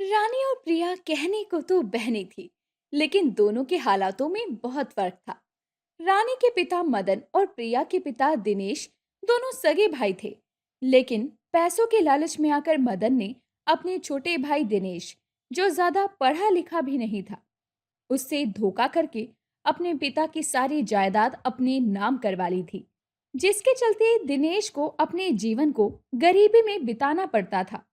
रानी और प्रिया कहने को तो बहनें थी, लेकिन दोनों के हालातों में बहुत फर्क था। रानी के पिता मदन और प्रिया के पिता दिनेश दोनों सगे भाई थे, लेकिन पैसों के लालच में आकर मदन ने अपने छोटे भाई दिनेश, जो ज्यादा पढ़ा लिखा भी नहीं था, उससे धोखा करके अपने पिता की सारी जायदाद अपने नाम करवा ली थी, जिसके चलते दिनेश को अपने जीवन को गरीबी में बिताना पड़ता था।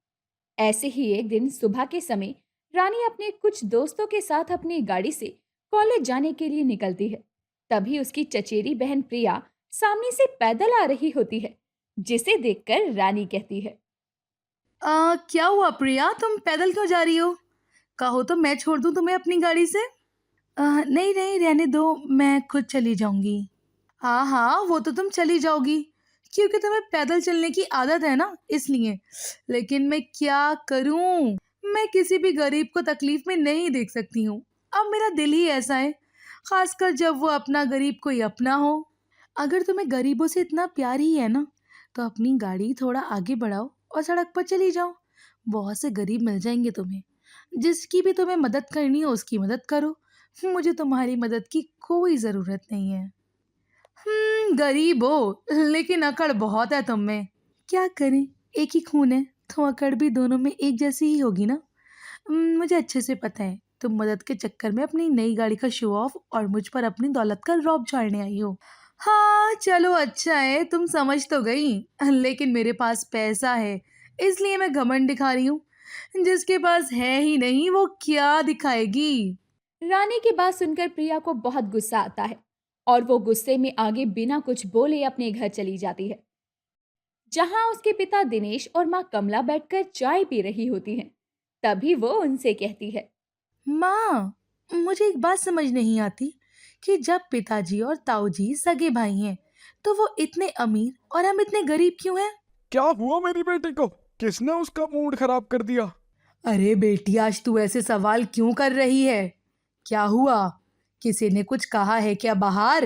ऐसे ही एक दिन सुबह के समय रानी अपने कुछ दोस्तों के साथ अपनी गाड़ी से कॉलेज जाने के लिए निकलती है। तभी उसकी चचेरी बहन प्रिया सामने से पैदल आ रही होती है, जिसे देखकर रानी कहती है। क्या हुआ प्रिया, तुम पैदल क्यों जा रही हो? कहो तो मैं छोड़ दूं तुम्हें अपनी गाड़ी से। नहीं नहीं, रहने दो, मैं खुद चली जाऊंगी। हाँ हाँ, वो तो तुम चली जाओगी क्योंकि तुम्हें पैदल चलने की आदत है ना, इसलिए। लेकिन मैं क्या करूं, मैं किसी भी गरीब को तकलीफ में नहीं देख सकती हूँ। अब मेरा दिल ही ऐसा है, खासकर जब वो अपना गरीब कोई अपना हो। अगर तुम्हें गरीबों से इतना प्यार ही है ना, तो अपनी गाड़ी थोड़ा आगे बढ़ाओ और सड़क पर चली जाओ। बहुत से गरीब मिल जाएंगे तुम्हें। जिसकी भी तुम्हें मदद करनी हो उसकी मदद करो। मुझे तुम्हारी मदद की कोई ज़रूरत नहीं है। गरीब हो लेकिन अकड़ बहुत है तुम में। क्या करें, एक ही खून है तो अकड़ भी दोनों में एक जैसी ही होगी ना। मुझे अच्छे से पता है तुम मदद के चक्कर में अपनी नई गाड़ी का शो ऑफ और मुझ पर अपनी दौलत का रौब झाड़ने आई हो। हाँ चलो, अच्छा है, तुम समझ तो गई। लेकिन मेरे पास पैसा है, इसलिए मैं घमंड दिखा रही हूँ। जिसके पास है ही नहीं वो क्या दिखाएगी। रानी की बात सुनकर प्रिया को बहुत गुस्सा आता है और वो गुस्से में आगे बिना कुछ बोले अपने घर चली जाती है, जहां उसके पिता दिनेश और माँ कमला बैठकर चाय पी रही होती हैं। तभी वो उनसे कहती है। माँ, मुझे एक बात समझ नहीं आती कि जब पिताजी और ताऊजी सगे भाई हैं, तो वो इतने अमीर और हम इतने गरीब क्यों हैं? क्या हुआ मेरी बेटी को? किसने उसका मूड खराब कर दिया? अरे बेटी, आज तू ऐसे सवाल क्यों कर रही है? क्या हुआ? किसी ने कुछ कहा है क्या बाहर?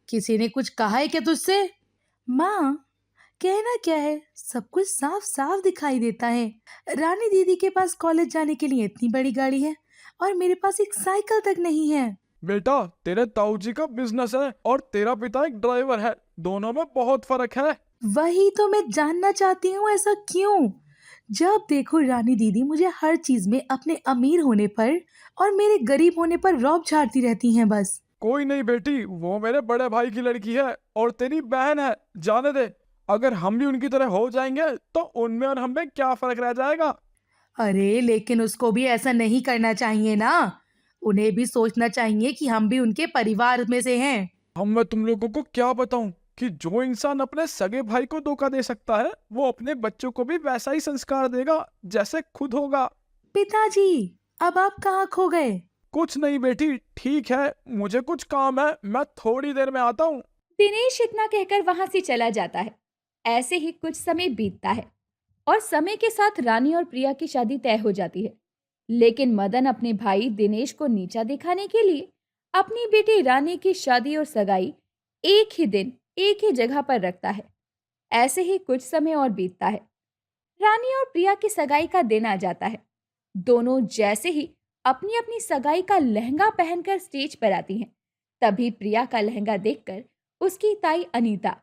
किसी ने कुछ कहा है क्या तुझसे? माँ, कहना क्या है, सब कुछ साफ साफ दिखाई देता है। रानी दीदी के पास कॉलेज जाने के लिए इतनी बड़ी गाड़ी है और मेरे पास एक साइकिल तक नहीं है। बेटा, तेरे ताऊ जी का बिजनेस है और तेरा पिता एक ड्राइवर है। दोनों में बहुत फर्क है। वही तो मैं जानना चाहती हूँ, ऐसा क्यों? जब देखो रानी दीदी मुझे हर चीज में अपने अमीर होने पर और मेरे गरीब होने पर रौब झाड़ती रहती हैं बस। कोई नहीं बेटी, वो मेरे बड़े भाई की लड़की है और तेरी बहन है। जाने दे। अगर हम भी उनकी तरह हो जाएंगे तो उनमें और हम में क्या फर्क रह जाएगा? अरे लेकिन उसको भी ऐसा नहीं करना चाहिए ना। उन्हें भी सोचना चाहिए कि हम भी उनके परिवार में से हैं। हम मैं तुम लोगों को क्या बताऊं कि जो इंसान अपने सगे भाई को धोखा दे सकता है वो अपने बच्चों को भी वैसा ही संस्कार देगा जैसे खुद होगा। पिताजी, अब आप कहाँ खो गए? कुछ नहीं बेटी, ठीक है, मुझे कुछ काम है, मैं थोड़ी देर में आता हूँ। दिनेश इतना कहकर वहां से चला जाता है। ऐसे ही कुछ समय बीतता है और समय के साथ रानी और प्रिया की शादी तय हो जाती है। लेकिन मदन अपने भाई दिनेश को नीचा दिखाने के लिए अपनी बेटी रानी की शादी और सगाई एक ही दिन एक ही जगह पर रखता है। ऐसे ही कुछ समय और बीतता है। रानी और प्रिया की सगाई का दिन आ जाता है। दोनों जैसे ही अपनी अपनी सगाई का लहंगा पहनकर स्टेज पर आती हैं, तभी प्रिया का लहंगा देखकर उसकी ताई अनीता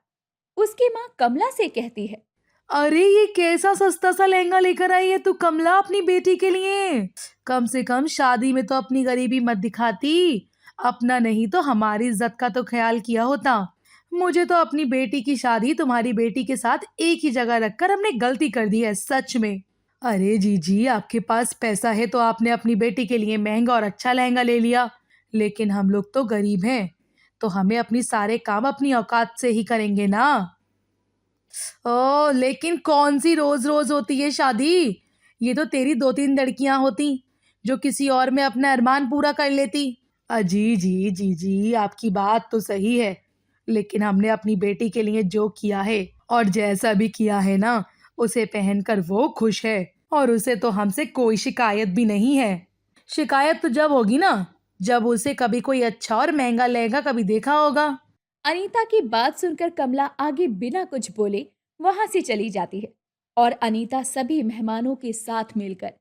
उसकी माँ कमला से कहती है। अरे ये कैसा सस्ता सा लहंगा लेकर आई है तू कमला अपनी बेटी के लिए। कम से कम शादी में तो अपनी गरीबी मत दिखाती। अपना नहीं तो हमारी इज्जत का तो ख्याल किया होता। मुझे तो अपनी बेटी की शादी तुम्हारी बेटी के साथ एक ही जगह रखकर हमने गलती कर दी है, सच में। अरे जीजी, आपके पास पैसा है तो आपने अपनी बेटी के लिए महंगा और अच्छा लहंगा ले लिया। लेकिन हम लोग तो गरीब हैं, तो हमें अपनी सारे काम अपनी औकात से ही करेंगे ना। ओ लेकिन कौन सी रोज रोज होती है शादी? ये तो तेरी दो तीन लड़कियां होती जो किसी और में अपना अरमान पूरा कर लेती। अजी जी जी जी, आपकी बात तो सही है, लेकिन हमने अपनी बेटी के लिए जो किया है और जैसा भी किया है ना, उसे पहनकर वो खुश है और उसे तो हमसे कोई शिकायत भी नहीं है। शिकायत तो जब होगी ना, जब उसे कभी कोई अच्छा और महंगा लहंगा कभी देखा होगा। अनीता की बात सुनकर कमला आगे बिना कुछ बोले वहां से चली जाती है और अनीता सभी मेहमानों के साथ मिलकर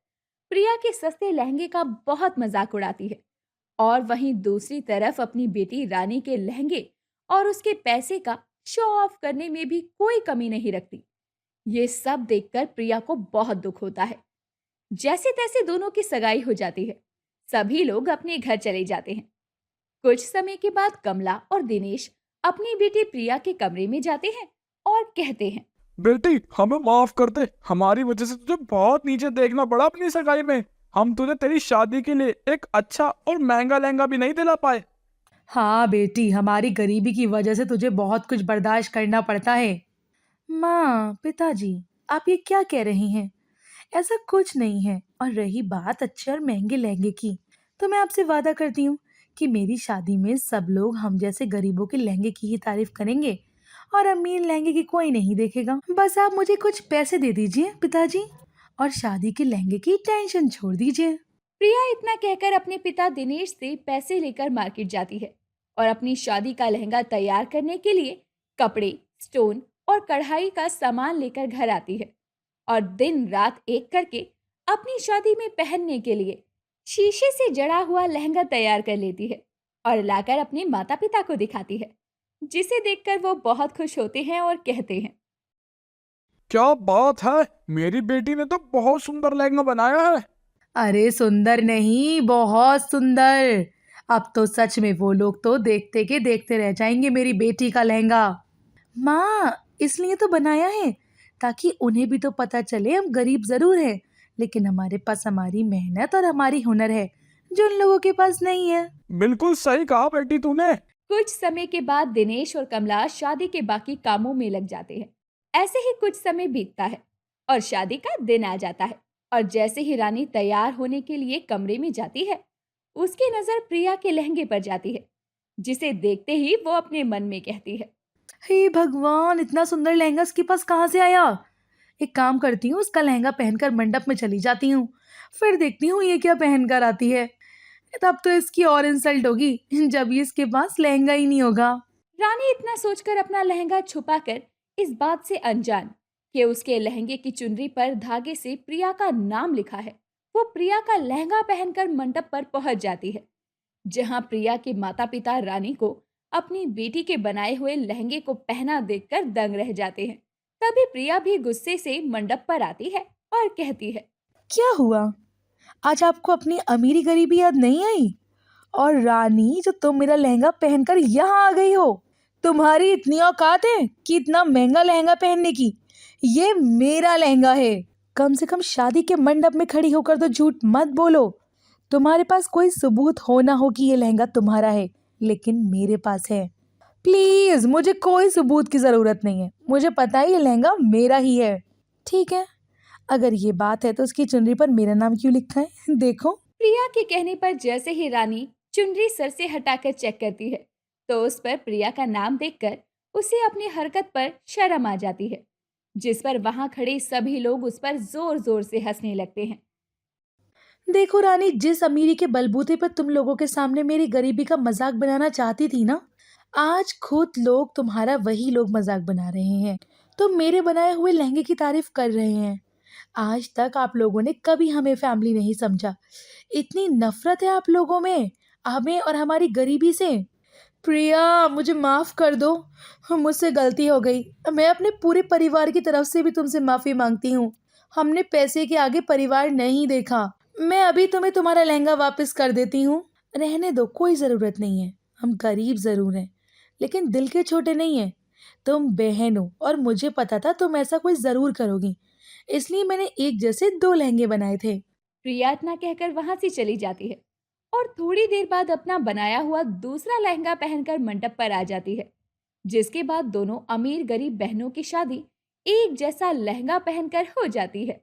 प्रिया के सस्ते लहंगे का बहुत मजाक उड़ाती है और वहीं दूसरी तरफ अपनी बेटी रानी के लहंगे और उसके पैसे का शो ऑफ करने में भी कोई कमी नहीं रखती। ये सब देखकर प्रिया को बहुत दुख होता है। जैसे तैसे दोनों की सगाई हो जाती है। सभी लोग अपने घर चले जाते हैं। कुछ समय के बाद कमला और दिनेश अपनी बेटी प्रिया के कमरे में जाते हैं और कहते हैं, बेटी हमें माफ कर दे, हमारी वजह से तुझे बहुत नीचे देखना पड़ा अपनी सगाई में। हम तुझे तेरी शादी के लिए एक अच्छा और महंगा लहंगा भी नहीं दिला पाए। हाँ बेटी, हमारी गरीबी की वजह से तुझे बहुत कुछ बर्दाश्त करना पड़ता है। माँ, पिताजी, आप ये क्या कह रही हैं? ऐसा कुछ नहीं है। और रही बात अच्छे और महंगे लहंगे की, तो मैं आपसे वादा करती हूँ कि मेरी शादी में सब लोग हम जैसे गरीबों के लहंगे की ही तारीफ करेंगे और अमीर लहंगे की कोई नहीं देखेगा। बस आप मुझे कुछ पैसे दे दीजिए पिताजी, और शादी के लहंगे की टेंशन छोड़ दीजिए। प्रिया इतना कहकर अपने पिता दिनेश से पैसे लेकर मार्केट जाती है और अपनी शादी का लहंगा तैयार करने के लिए कपड़े, स्टोन और कढ़ाई का सामान लेकर घर आती है और दिन रात एक करके अपनी शादी में पहनने के लिए शीशे से जड़ा हुआ लहंगा तैयार कर लेती है और लाकर अपने माता पिता को दिखाती है, जिसे देखकर वो बहुत खुश होते हैं और कहते हैं, क्या बात है, मेरी बेटी ने तो बहुत सुंदर लहंगा बनाया है। अरे सुंदर नहीं, बहुत सुंदर। अब तो सच में वो लोग तो देखते के देखते रह जाएंगे मेरी बेटी का लहंगा। माँ, इसलिए तो बनाया है ताकि उन्हें भी तो पता चले हम गरीब जरूर हैं, लेकिन हमारे पास हमारी मेहनत और हमारी हुनर है जो उन लोगों के पास नहीं है। बिल्कुल सही कहा बेटी तूने। कुछ समय के बाद दिनेश और कमला शादी के बाकी कामों में लग जाते हैं। ऐसे ही कुछ समय बीतता है और शादी का दिन आ जाता है और जैसे ही रानी तैयार होने के लिए कमरे में जाती है, उसकी नजर प्रिया के लहंगे पर जाती है, जिसे देखते ही वो अपने मन में कहती है, हे भगवान, इतना सुंदर लहंगा उसके पास कहाँ से आया? एक काम करती हूँ, उसका लहंगा पहनकर मंडप में चली जाती हूँ, फिर देखती हूँ ये क्या पहनकर आती है। तब तो इसकी और इंसल्ट होगी जब ये इसके पास लहंगा ही नहीं होगा। रानी इतना सोचकर अपना लहंगा छुपाकर इस बात से अनजान कि उसके लहंगे की चुनरी पर धागे से प्रिया का नाम लिखा है, वो प्रिया का लहंगा पहनकर मंडप पर पहुंच जाती है, जहां प्रिया के माता पिता रानी को अपनी बेटी के बनाए हुए लहंगे को पहना देखकर दंग रह जाते हैं। तभी प्रिया भी गुस्से से मंडप पर आती है और कहती है, क्या हुआ? आज आपको अपनी अमीरी गरीबी याद नहीं आई? और रानी, जो तुम मेरा लहंगा पहनकर यहाँ आ गई हो, तुम्हारी इतनी औकात है कि इतना महंगा लहंगा पहनने की? ये मेरा लहंगा है। कम से कम शादी के मंडप में खड़ी होकर तो झूठ मत बोलो। तुम्हारे पास कोई सबूत हो ना हो कि ये लहंगा तुम्हारा है, लेकिन मेरे पास है। प्लीज, मुझे कोई सबूत की जरूरत नहीं है, मुझे पता है ये लहंगा मेरा ही है। ठीक है, अगर ये बात है तो उसकी चुनरी पर मेरा नाम क्यों लिखा है? देखो। प्रिया के कहने पर जैसे ही रानी चुनरी सर से हटाकर चेक करती है, तो उस पर प्रिया का नाम देखकर उसे अपनी हरकत पर शर्म आ जाती है, जिस पर वहां खड़े सभी लोग उस पर जोर जोर से हंसने लगते हैं। देखो रानी, जिस अमीरी के बलबूते पर तुम लोगों के सामने मेरी गरीबी का मजाक बनाना चाहती थी ना, आज खुद लोग तुम्हारा वही लोग मजाक बना रहे हैं। तुम मेरे बनाए हुए लहंगे की तारीफ कर रहे हैं। आज तक आप लोगों ने कभी हमें फैमिली नहीं समझा। इतनी नफरत है आप लोगों में हमें और हमारी गरीबी से। प्रिया, मुझे माफ कर दो, मुझसे गलती हो गई। मैं अपने पूरे परिवार की तरफ से भी तुमसे माफी मांगती हूँ। हमने पैसे के आगे परिवार नहीं देखा। मैं अभी तुम्हें तुम्हारा लहंगा वापस कर देती हूँ। रहने दो, कोई ज़रूरत नहीं है। हम गरीब ज़रूर हैं, लेकिन दिल के छोटे नहीं हैं। तुम बहन हो और मुझे पता था तुम ऐसा कोई ज़रूर करोगी, इसलिए मैंने एक जैसे 2 लहंगे बनाए थे। प्रिया इतना कहकर वहां से चली जाती है और थोड़ी देर बाद अपना बनाया हुआ दूसरा लहंगा पहनकर मंडप पर आ जाती है, जिसके बाद दोनों अमीर गरीब बहनों की शादी एक जैसा लहंगा पहनकर हो जाती है।